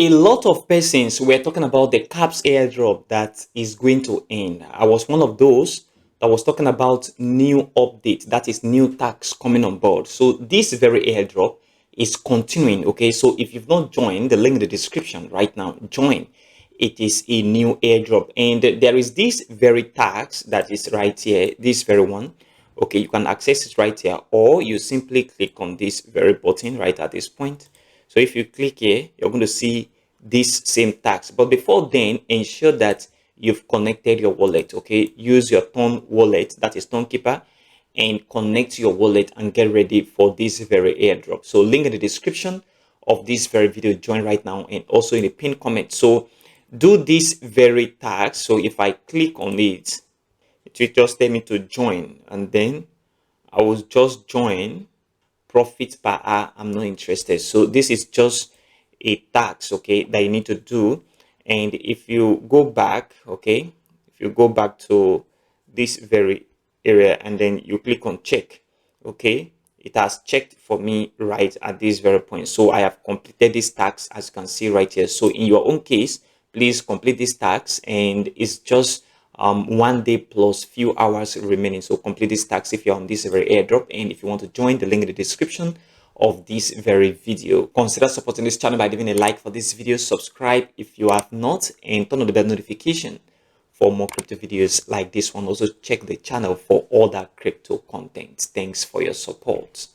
A lot of persons were talking about the caps airdrop that is going to end. I was one of those that was talking about new update, that is new tax coming on board. So this very airdrop is continuing. Okay, so if you've not joined, the link in the description right now, join. It is a new airdrop, and there is this very tax that is right here, this very one. Okay, you can access it right here, or you simply click on this very button right at this point. So if you click here, you're going to see this same tax. But before then, ensure that you've connected your wallet. Okay, use your Ton wallet, that is Tonkeeper, and connect your wallet and get ready for this very airdrop. So link in the description of this very video. Join right now, and also in the pinned comment. So do this very tax. So if I click on it, it will just tell me to join, and then I will just join. Profit per hour, I'm not interested. So this is just a tax, okay, that you need to do. And if you go back, okay, if you go back to this very area and then you click on check, okay, it has checked for me right at this very point. So I have completed this tax, as you can see right here. So in your own case, please complete this tax, and it's just 1 day plus few hours remaining. So complete this tax if you're on this very airdrop, and if you want to join, the link in the description of this very video. Consider supporting this channel by leaving a like for this video, subscribe if you have not, and turn on the bell notification for more crypto videos like this one. Also check the channel for other crypto content. Thanks for your support.